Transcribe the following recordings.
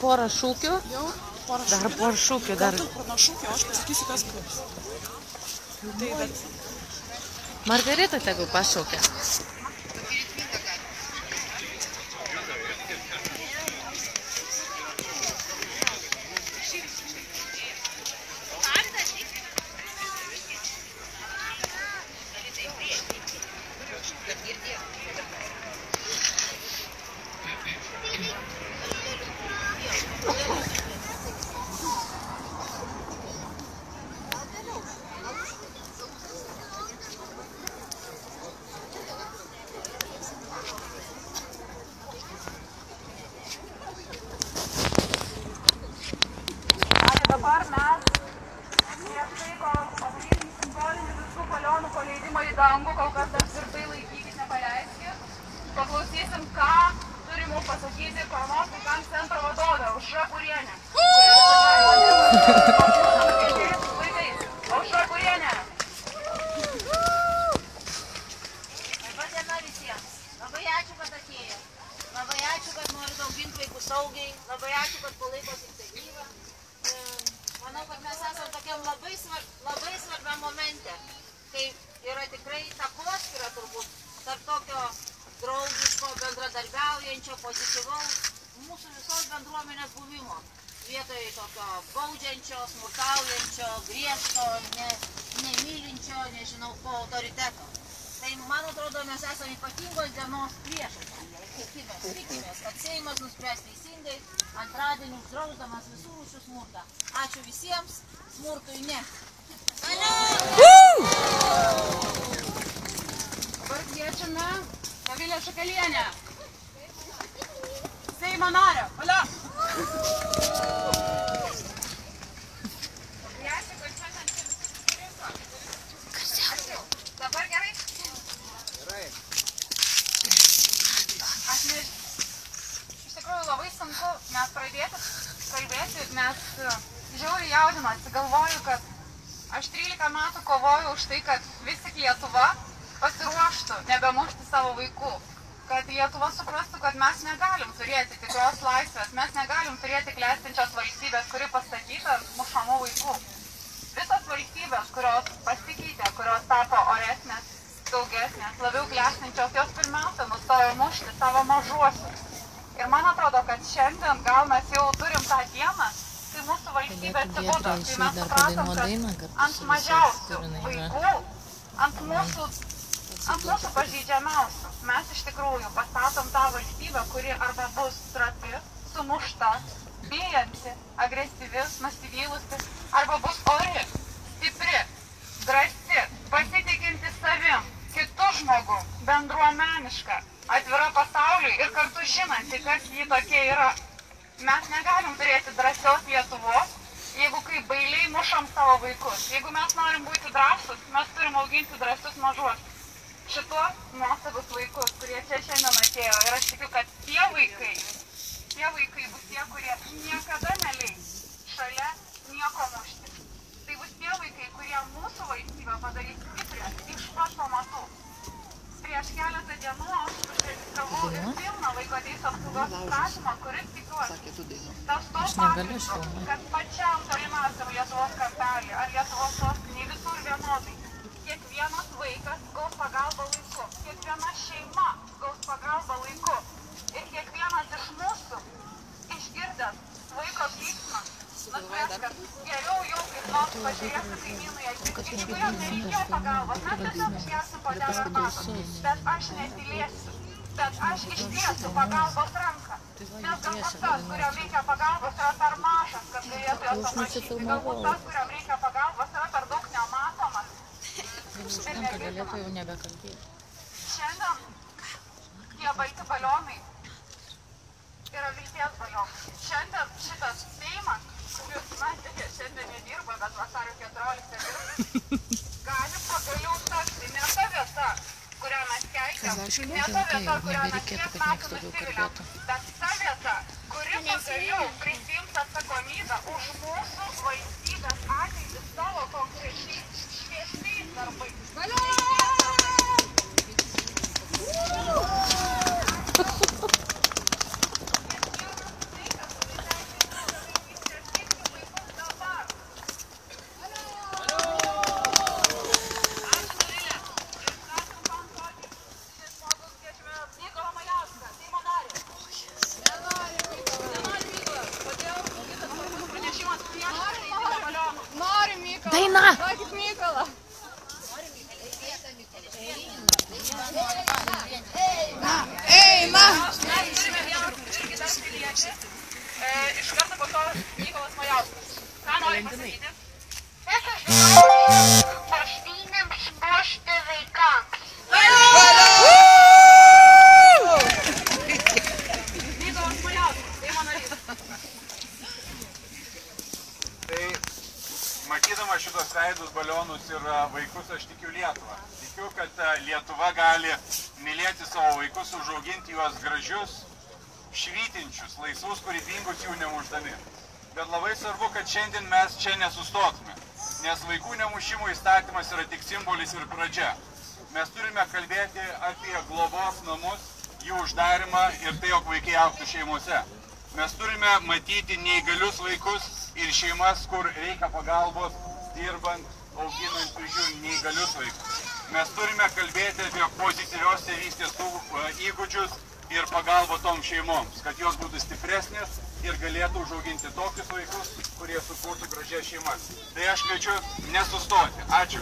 porą šūkių. Dar porą šūkių. Dar porą šūkių, aš pasakysiu, kas bus. Tai, bet... Margarita tegu pašaukia. Dabar mes prieš tai, kol padarysim simbolinį visų balionų paleidimą į dangų, kol kas dar tvirtai laikykit, nepaleiskit. Paklausysim, ką turi mums pasakyti Paramos vaikams centro vadovė Aušra Kurienė. Aušra Kurienė. Labą dieną visiems. Labai ačiū, kad atėjo. Labai ačiū, kad norit auginti vaikus saugiai. Labai ačiū, kad palaikot iniciatyvą. Manau, kad mes esame tokiam labai svarbiam momente, kai yra tikrai takoskyra turbūt tarp tokio draugiško, bendradarbiaujančio, pozityvaus mūsų visos bendruomenės buvimo. Vietoj tokio baudžiančio, smurtaujančio, griežto, nemylinčio, nežinau ko, autoriteto. Tai, man atrodo, mes esame ypatingos dienos priešas. Tikimės, kad Seimas nuspręs teisingai, antradienį uždrausdamas visų rūšių smurtą. Ačiū visiems, smurtui ne. Dabar kviečiame Kavilę Šakalienę. Seimo narę. Valia. Dabar gerai? Gerai. Iš tikrųjų labai sunku mes pradėti kalbėti, nes žiauriai jaudinasi. Galvoju, kad aš 13 metų kovoju už tai, kad vis tik Lietuva pasiruoštų nebemušti savo vaikų. Kad Lietuva suprastų, kad mes negalim turėti tikros laisvės, mes negalim turėti klestinčios valstybės, kuri pastatyta ant mušamų vaikų. Visos valstybės, kurios pasikeitė, kurios tapo oresnės, daugesnės, labiau klestinčios, jos pirmiausia nustojo mušti savo mažuosius. Ir man atrodo, kad šiandien gal mes jau turim tą dieną, kai mūsų valstybė atsibudo, kai mes supratom, kad ant mažiausių vaikų, ant mūsų pažeidžiamiausių, mes iš tikrųjų pastatom tą valstybę, kuri arba bus trapi, sumušta, bijanti, agresyvi, nusivylusi, arba bus ori, stipri, drąsi, pasitikinti savim, kitų žmogų, bendruomeniška, atvira pasauliui ir kartu žinanti, kas jį tokie yra. Mes negalim turėti drąsios Lietuvos, jeigu kaip bailiai mušam savo vaikus. Jeigu mes norim būti drąsus, mes turim auginti drąsius mažuosius. Šitos nuostabus vaikus, kurie čia šiandien atėjo. Ir aš tikiu, kad tie vaikai bus tie, kurie niekada neleis šalia nieko mušti. Tai bus tie vaikai, kurie mūsų valstybę padarys stiprią iš pat pamatų. Prieš keletą dienų aš užregistravau ir pilną vaiko teisių apsaugos įstatymą, kuris tikiuosi taps to pagrindu, kad pačiam tolimiausiam Lietuvos kampelį ar Lietuvos sostinėje visur vienodai. Kiekvienas vaikas gaus pagalbą laiku, kiekviena šeima gaus pagalbą laiku ir kiekvienas iš mūsų išgirdęs vaiko klyksmą nuspręs, kad geriau jau kaip nors pažiūrėsiu kaimynui akis. Jeigu jam nereikėjo pagalbos, mes tiesiog išgersim puodelį arbatos, bet aš netylėsiu, bet aš ištiesiu pagalbos ranką. Nes galbūt tas, kuriam reikia pagalbos, yra per mažas, kad galėtų jos paprašyti. Galbūt tas, kuriam reikia pagalbos, yra per daug nematomas. Galėtų jau nebekalbėti. Šiandien tie balti balionai yra vilties balionai. Šiandien šitas Seimas, kuris, na, šiandien nedirba, bet vasario 14 dirba, gali pagaliau tapti ne ta vieta, kurią mes keikiam, ne ta vieta, kurią mes tiek metų nusiviliam, bet ta vieta, kuri pagaliau prisiims atsakomybę už mūsų valstybės ateitį savo konkrečiais šviesiais darbais. Valentinai. Paštynėms puošti vaikams. Vytautas Majauskas, Seimo narys. Tai matydama šitos veidus, balionus ir vaikus, aš tikiu Lietuvą. Tikiu, kad Lietuva gali mylėti savo vaikus, užauginti juos gražius, švytinčius, laisvus, kūrybingus, jų nemušdami. Bet labai svarbu, kad šiandien mes čia nesustotume, nes vaikų nemušimo įstatymas yra tik simbolis ir pradžia. Mes turime kalbėti apie globos namus, jų uždarimą ir tai, jog vaikai augtų šeimose. Mes turime matyti neįgalius vaikus ir šeimas, kur reikia pagalbos, dirbant, auginant, prižiūrint neįgalius vaikus. Mes turime kalbėti apie pozityvios tėvystės įgūdžius ir pagalbą tom šeimoms, kad jos būtų stipresnės ir galėtų užauginti tokius vaikus, kurie sukurtų gražias šeimas. Tai aš kviečiu nesustoti. Ačiū.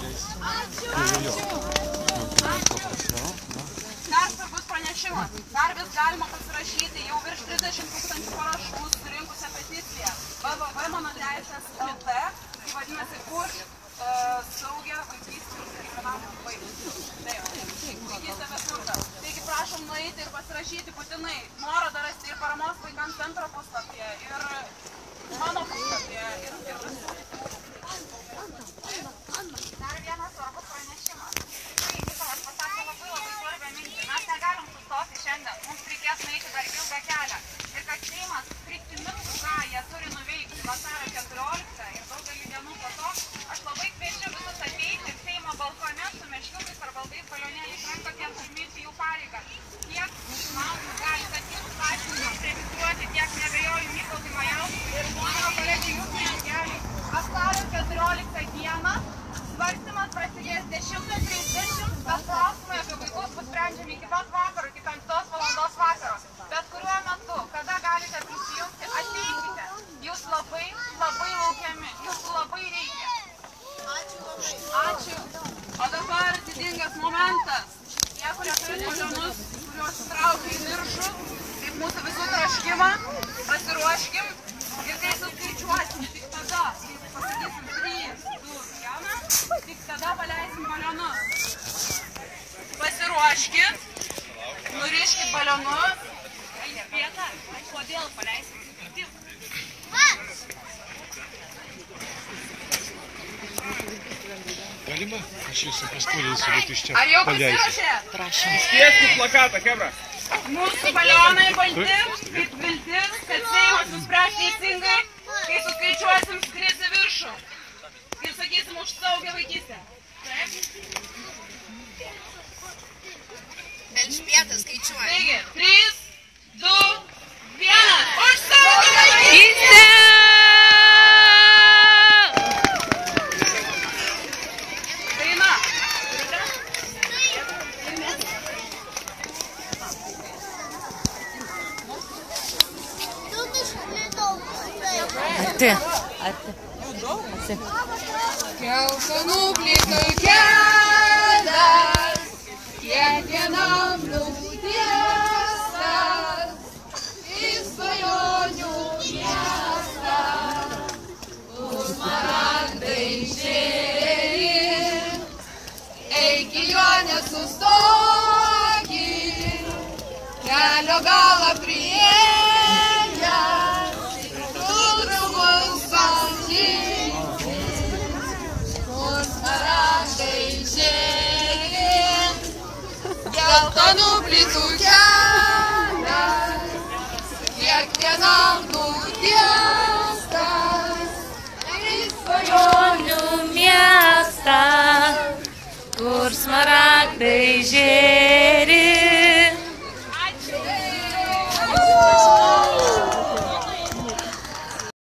Dar svarbus pranešimas. Dar vis galima pasirašyti jau virš 30 000 parašų surinkusią peticiją www.manoteisės.lt, tai vadinasi, kur saugia vaikystė kiekvienam vaikui. Vaikystė visur. Taigi prašom nueiti ir pasirašyti būtinai. Nuorodą rasti ir paramos vaikams centro puslapyje, ir mano puslapyje, ir visur. Dar vienas svarbus pranešimas. Mykolas pasakė labai svarbią mintį. Mes negalim sustoti šiandien. Mums reikės nueiti dar ilgą kelią. Ir kad Seimas prisimintų, ką jie turi nuveikti vasario 14 ir daugelį dienų po to, aš labai kviečiu visus ateiti Seimo balkone su meškiukais ar baltais balionėliais rankotiems užmėgti jų pareigą. Tiek mamų gali statyti laipsnius registruoti, tiek neabejoju Mykolui Majauskui ir mano kolegai Jusui Jungeliui. Vasario 14 dieną svarstymas prasidės 10:30, bet klausimai apie vaikus bus sprendžiami iki pat vakaro, iki 5 valandos vakaro. Bet kuriuo metu, kada galite prisijungti, ateikite. Jūs labai, labai laukiami. Jūsų labai reikia. Ačiū. O dabar didingas momentas. Tie, kurie turi balionus, kuriuos traukia į viršų, taip mūsų visų troškimą, pasiruoškim. Ir kai suskaičiuosim, tik tada, kai pasakysim 3, 2, 1, tik tada paleisim balionus. Pasiruoškit, nuriškit balionus. Elžbieta, kodėl paleisim? Galima? Aš jūsų paskolinsiu, bet iš čia Ar jau paleisiu. pasiruošė? Prašom. Spieskit plakatą, Hebra. Mūsų balionai balti, kaip viltis, kad Seimas nuspręs teisingai, kai suskaičiuosim skris į viršų. Ir sakysim už saugią vaikystę. Taip? Elžbieta skaičiuoja. Taigi, 3, 2, 1. Už saugią vaikystę! Daina. Ati. Geltonų plytų kelias, kiekvienam nutiestas, į svajonių miestą, kur smaragdai žėri, eik į jo nesustokit, kelio galą priėjęs, tu draugus pamatyti, kur smaragdai žėri, geltonų plytų kelias, kiekvienam nutiestas, į svajonių Miestą, kur smaragdai žėri.